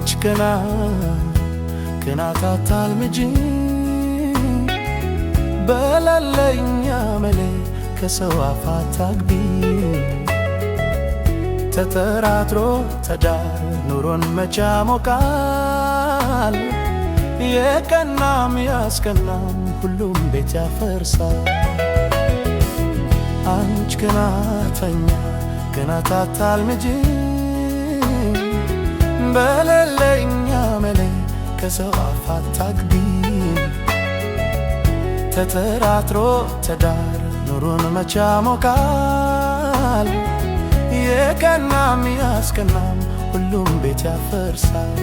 አንቺ ቅናት አታልምጂ በሌለኝ አመሌ ከሰው አፍ አታግቢ ተጠራጥሮ ትዳር ኑሮን መቼ ያሞቃል የቀናም ያስቀናም ሁሉም ቤት ያፈርሳል አንቺ ቅናት አታልምጂ በሌለኝ አመሌ ከሰው አፍ አታግቢ ተጠራጥሮ ትዳር ኑሮን መቼ ያሞቃል የቀናም ያስቀናም ሁሉም ቤት ያፈርሳል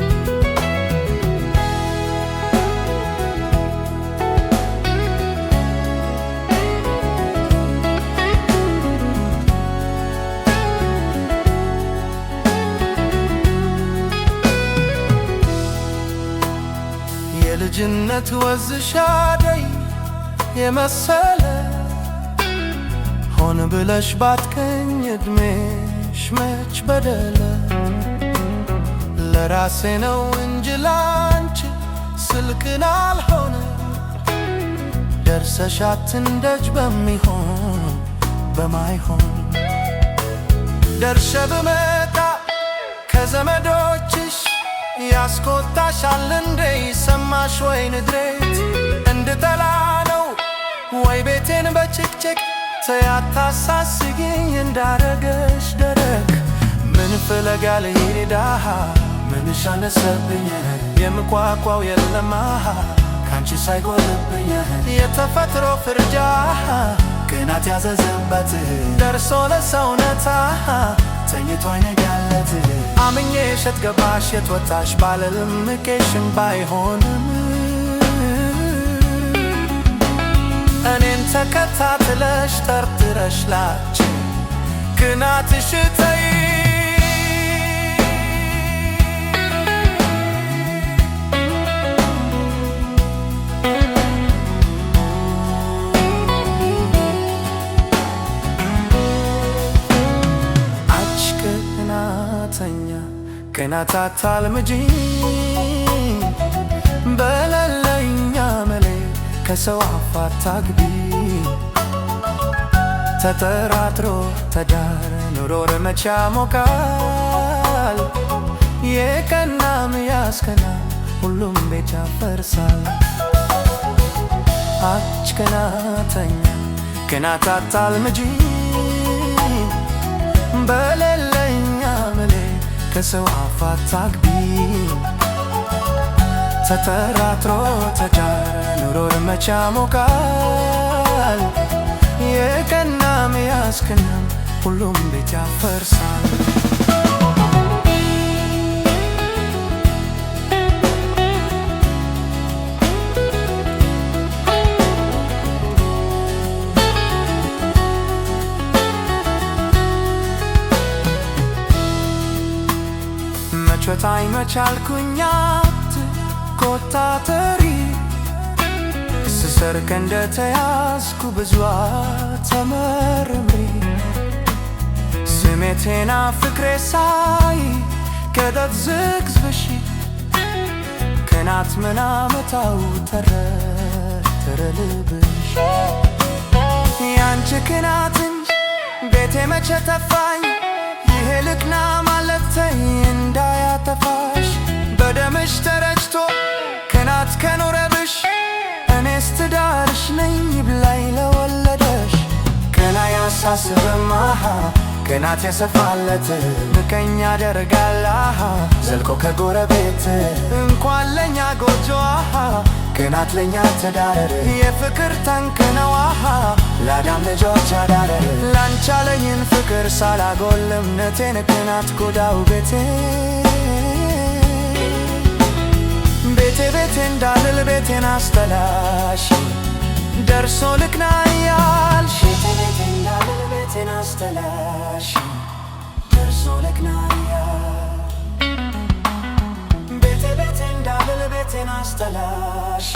የልጅነት ወዝሽ አደይ የመሰለ ሆን ብለሽ ባትቀኝ እድሜሽ መች በደለ ለራሴ ነው እንጂ ላንቺ ስልክን አልሆነ ደርሰሽ አትንደጅ በሚሆን በማይሆን ደርሼ ብመጣ ከዘመዶችሽ ያስቆጣሻል እንዴ ሰማሽ ወይ ንድሬት እንድጠላ ነው ወይ ቤቴን በጭቅጭቅ ተያታሳስጊኝ እንዳረገሽ ደረቅ ምን ፍለጋ ልሄድ ምንሽ አነሰብኝ የምቋቋው የለማ ካንቺ ሳይጎልብኝ የተፈጥሮ ፍርጃ ቅናት ያዘዘበት ደርሶ ለሰውነታ ተኝቶ አይነጋለት አምኜ የሸት ገባሽ የት ወጣሽ ባልልም ቄሽም ባይሆንም እኔን ተከታትለሽ ጠርጥረሽ ላች ቅናትሽ ተይ ቅናት አታልምጂ በሌለኝ አመሌ ከሰው አፍ አታግቢ ተጠራጥሮ ትዳር ኑሮን መቼ ያሞቃል የቀናም ያስቀናም ሁሉም ቤት ያፈርሳል አንቺ ቅናት አታልምጂ በሌለኝ አመሌ ከሰው አፍ አታግቢ ተጠራጥሮ ትዳር ኑሮን መቼ ያሞቃል የቀናም ያስቀናም ሁሉም ቤት ያፈርሳል መቾታይ መቻልኩኛት ኮታተሪ ስሰርቅ እንደተያዝኩ ብዙ ተመርምሪ ስሜቴና ፍቅሬ ሳይ ከደት ዝግዝብሽ ቅናት ምናመታው ተረተረ ልብሽ ያንቺ ቅናት እንጂ ቤቴ መቼ ተፋኝ ይሄ ልክና ማለተይ እንዳያጠፋሽ በደምሽ ተረጭቶ ቅናት ከኖረብሽ እኔስ ትዳርሽ ነኝ ይብላኝ ለወለደሽ ቅና ያሳስብማ ቅናት የሰፋለት ምቀኛ ያደርጋል ዘልቆ ከጎረቤት እንኳን ለኛ ጎጆ ቅናት ለኛ ትዳር የፍቅር ታንክ ነው ለአዳም ልጆች አዳር ላንቺ ያለኝን ፍቅር ሳላጎል እምነቴን ቅናት ጎዳው ቤቴ እንዳልል ቤቴን አስተላሽ ደርሶ ልክና ያልሽ ቤቴ እንዳልል ቤቴን አስተላሽ ደርሶ ልክና ያልሽ ቤቴ እንዳልል ቤቴን አስተላሽ